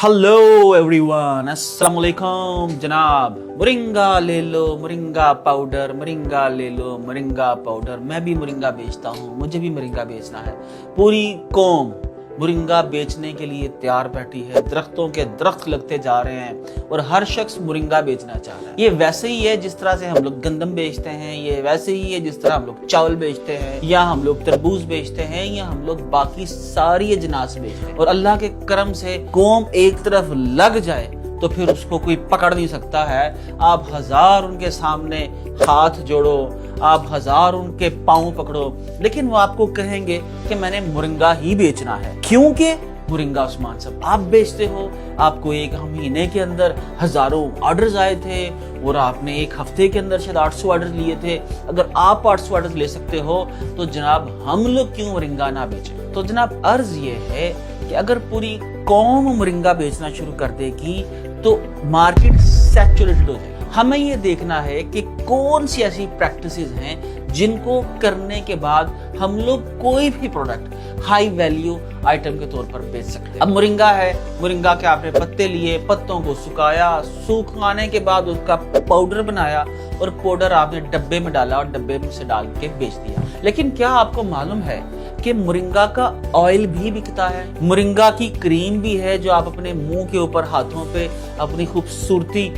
Hello everyone, अस्सलाम वालेकुम जनाब। मोरिंगा ले लो, मोरिंगा पाउडर, मोरिंगा ले लो, मोरिंगा पाउडर। मैं भी मोरिंगा बेचता हूँ, मुझे भी मोरिंगा बेचना है। पूरी कौम मोरिंगा बेचने के लिए तैयार बैठी है। दरख्तों के दरख्त लगते जा रहे हैं और हर शख्स मोरिंगा बेचना चाह रहा है। ये वैसे ही है जिस तरह से हम लोग गंदम बेचते हैं, ये वैसे ही है जिस तरह हम लोग चावल बेचते हैं, या हम लोग तरबूज बेचते हैं, या हम लोग बाकी सारी अजनास बेचते हैं। और अल्लाह के करम से कौम एक तरफ लग जाए तो फिर उसको कोई पकड़ नहीं सकता है। आप हजार उनके सामने हाथ जोड़ो, आप हजार उनके पांव पकड़ो, लेकिन वो आपको कहेंगे कि मैंने मोरिंगा ही बेचना है। क्योंकि मोरिंगा उस्मान साहब आप बेचते हो, आपको एक महीने के अंदर हजारों ऑर्डर्स आए थे और आपने एक हफ्ते के अंदर शायद 800 ऑर्डर लिए थे। अगर आप 800 ऑर्डर ले सकते हो तो जनाब हम लोग क्यों मोरिंगा ना बेचें। तो जनाब अर्ज ये है कि अगर पूरी कौम मोरिंगा बेचना शुरू कर देगी तो मार्केट सैचुरेटेड हो जाएगी। हमें ये देखना है कि कौन सी ऐसी प्रैक्टिसेस हैं जिनको करने के बाद हम लोग कोई भी प्रोडक्ट हाई वैल्यू आइटम के तौर पर बेच सकते हैं। अब मोरिंगा है, मोरिंगा के आपने पत्ते लिए, पत्तों को सुखाया, सुखाने के बाद उसका पाउडर बनाया और पाउडर आपने डब्बे में डाला और डब्बे में से डाल के बेच दिया। लेकिन क्या आपको मालूम है कि मोरिंगा का ऑयल भी बिकता है, मोरिंगा की क्रीम भी है जो आप अपने मुंह के ऊपर, हाथों पे अपनी खूबसूरती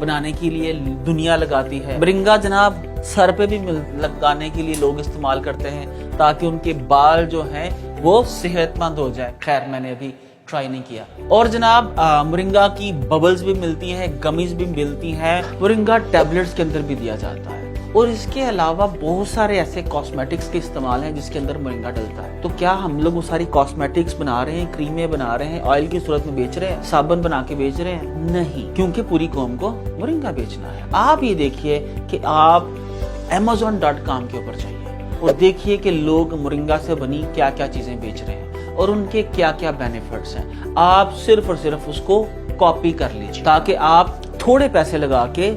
बनाने के लिए दुनिया लगाती है। मोरिंगा जनाब सर पे भी लगाने के लिए लोग इस्तेमाल करते हैं ताकि उनके बाल जो हैं वो सेहतमंद हो जाए। खैर मैंने अभी ट्राई नहीं किया। और जनाब मोरिंगा की बबल्स भी मिलती हैं, गमीज भी मिलती हैं, मोरिंगा टैबलेट्स के अंदर भी दिया जाता है। और इसके अलावा बहुत सारे ऐसे कॉस्मेटिक्स के इस्तेमाल हैं जिसके अंदर मोरिंगा डलता है। तो क्या हम लोग वो सारी कॉस्मेटिक्स बना रहे हैं, क्रीमें बना रहे हैं, ऑयल की सूरत में बेच रहे हैं, साबुन बना के बेच रहे हैं? नहीं, क्योंकि पूरी कौम को मोरिंगा बेचना है। आप ये देखिए कि आप Amazon.com के ऊपर जाइए और देखिए कि लोग मोरिंगा से बनी क्या क्या चीजें बेच रहे हैं और उनके क्या क्या बेनिफिट्स हैं। आप सिर्फ और सिर्फ उसको कॉपी कर लीजिए ताकि आप थोड़े पैसे लगा के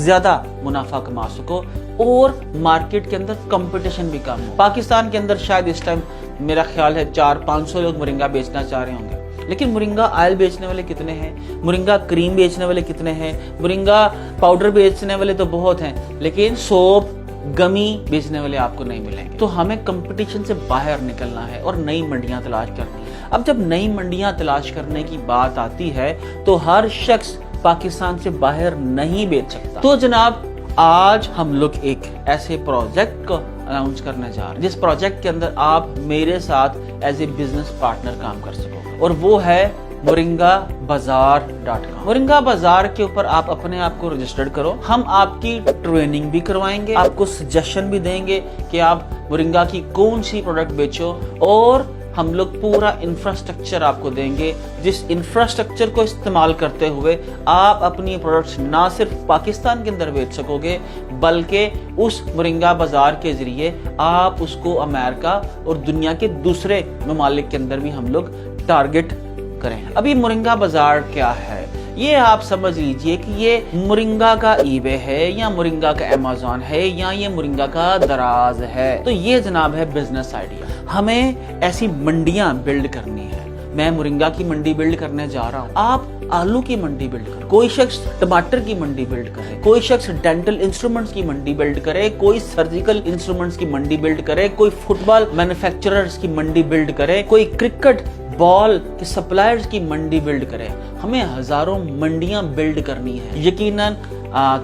ज्यादा मुनाफा कमा सको और मार्केट के अंदर कंपटीशन भी कम हो। पाकिस्तान के अंदर शायद इस टाइम मेरा ख्याल है 400-500 लोग मोरिंगा बेचना चाह रहे होंगे, लेकिन मोरिंगा ऑयल बेचने वाले कितने हैं, मोरिंगा क्रीम बेचने वाले कितने हैं, मोरिंगा पाउडर बेचने वाले तो बहुत हैं, लेकिन सोप गमी बेचने वाले आपको नहीं मिलेंगे। तो हमें कंपटीशन से बाहर निकलना है और नई मंडियां तलाश करनी है। अब जब नई मंडियां तलाश करने की बात आती है तो हर शख्स पाकिस्तान से बाहर नहीं बेच सकता। तो जनाब आज हम लोग एक ऐसे प्रोजेक्ट को अनाउंस करने जा रहे हैं जिस प्रोजेक्ट के अंदर आप मेरे साथ एज ए बिजनेस पार्टनर काम कर सकोगे, और वो है moringabazaar.com। मोरिंगा बाजार के ऊपर आप अपने आप को रजिस्टर्ड करो। हम आपकी ट्रेनिंग भी करवाएंगे, आपको सजेशन भी देंगे कि आप मोरिंगा की कौन सी प्रोडक्ट बेचो, और हम लोग पूरा इंफ्रास्ट्रक्चर आपको देंगे जिस इंफ्रास्ट्रक्चर को इस्तेमाल करते हुए आप अपनी प्रोडक्ट्स ना सिर्फ पाकिस्तान के अंदर बेच सकोगे बल्कि उस मोरिंगा बाजार के जरिए आप उसको अमेरिका और दुनिया के दूसरे ममालिक के अंदर भी हम लोग टारगेट करें। अभी मोरिंगा बाजार क्या है ये आप समझ लीजिए कि ये मोरिंगा का ईबे है या मोरिंगा का अमेज़न है या ये मोरिंगा का दराज है। तो ये जनाब है बिजनेस आइडिया। हमें ऐसी मंडियां बिल्ड करनी है। मैं मोरिंगा की मंडी बिल्ड करने जा रहा हूँ, आप आलू की मंडी बिल्ड करो, कोई शख्स टमाटर की मंडी बिल्ड करे, कोई शख्स डेंटल इंस्ट्रूमेंट्स की मंडी बिल्ड करे, कोई सर्जिकल इंस्ट्रूमेंट्स की मंडी बिल्ड करे, कोई फुटबॉल मैन्युफैक्चरर्स की मंडी बिल्ड करे, कोई क्रिकेट बॉल के सप्लायर्स की मंडी बिल्ड करे। हमें हजारों मंडियां बिल्ड करनी है। यकीनन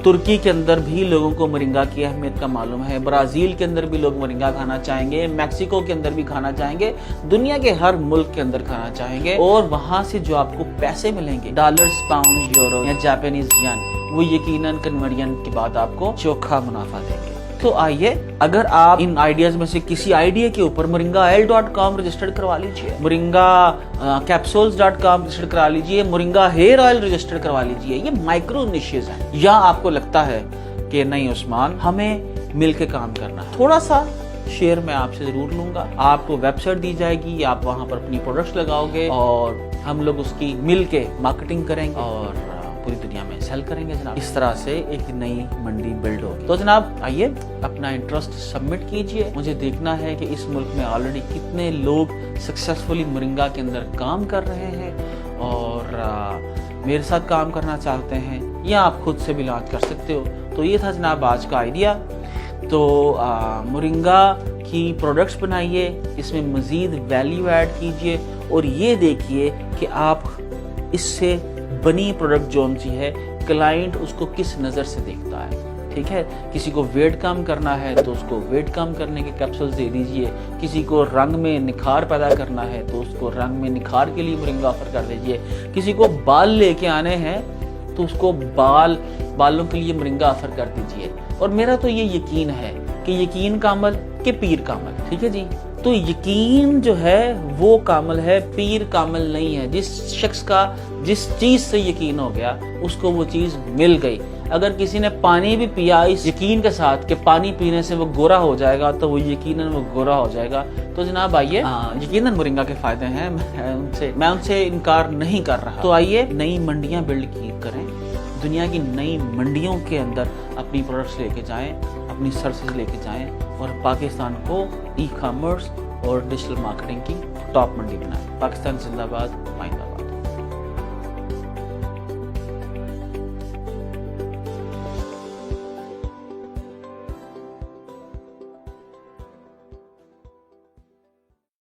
तुर्की के अंदर भी लोगों को मोरिंगा की अहमियत का मालूम है, ब्राजील के अंदर भी लोग मोरिंगा खाना चाहेंगे, मैक्सिको के अंदर भी खाना चाहेंगे, दुनिया के हर मुल्क के अंदर खाना चाहेंगे। और वहां से जो आपको पैसे मिलेंगे डॉलर्स, पाउंड, यूरो या जापानीज येन, वो यकीनन कन्वर्जन के बाद आपको चोखा मुनाफा देंगे। तो आइए, अगर आप इन आइडियाज में से किसी आइडिया के ऊपर moringaoil.com रजिस्टर्ड करवा लीजिए, moringacapsules.com रजिस्टर्ड करा लीजिए, मोरिंगा हेयर ऑयल रजिस्टर्ड करवा लीजिए। ये माइक्रो निशेज हैं। या आपको लगता है कि नहीं उस्मान हमें मिलकर काम करना है, थोड़ा सा शेयर मैं आपसे जरूर लूंगा। आपको वेबसाइट दी जाएगी, आप वहां पर अपनी प्रोडक्ट्स लगाओगे और हम लोग उसकी मिलके मार्केटिंग करेंगे और पूरी दुनिया में सेल करेंगे जनाब। इस तरह से एक नई मंडी बिल्ड होगी। तो जनाब आइए अपना इंटरेस्ट सबमिट कीजिए। मुझे देखना है कि इस मुल्क में ऑलरेडी कितने लोग सक्सेसफुली मोरिंगा के अंदर काम कर रहे हैं और میرے ساتھ کام کرنا چاہتے ہیں یا آپ خود سے بھی لانچ کر سکتے ہو. تو یہ تھا جناب آج کا آئیڈیا. تو مورنگا کی پروڈکٹس بنائیے, اس میں مزید ویلیو ایڈ کیجئے اور یہ دیکھیے کہ آپ اس سے بنی پروڈکٹ جون سی ہے کلائنٹ اس کو کس نظر سے دیکھتا ہے. ٹھیک ہے, کسی کو ویٹ کم کرنا ہے تو اس کو ویٹ کم کرنے کے کیپسولز دے دیجئے, کسی کو رنگ میں نکھار پیدا کرنا ہے تو اس کو رنگ میں نکھار کے لیے مورنگا آفر کر دیجئے, کسی کو بال لے کے آنے ہیں تو اس کو بالوں کے لیے مورنگا آفر کر دیجئے. اور میرا تو یہ یقین ہے کہ یقین کا عمل کہ پیر کا عمل. ٹھیک ہے جی, تو یقین جو ہے وہ کامل ہے, پیر کامل نہیں ہے. جس شخص کا جس چیز سے یقین ہو گیا اس کو وہ چیز مل گئی. اگر کسی نے پانی بھی پیا اس یقین کے ساتھ کہ پانی پینے سے وہ گورا ہو جائے گا تو وہ یقیناً وہ گورا ہو جائے گا. تو جناب آئیے, یقیناً مورنگا کے فائدے ہیں, میں ان سے انکار نہیں کر رہا. تو آئیے نئی منڈیاں بلڈ کریں, دنیا کی نئی منڈیوں کے اندر اپنی پروڈکٹس لے کے جائیں, اپنی سروسز لے کے جائیں اور پاکستان کو ای کامرس اور ڈیجیٹل مارکیٹنگ کی ٹاپ منڈی بنائیں. پاکستان زندہ باد.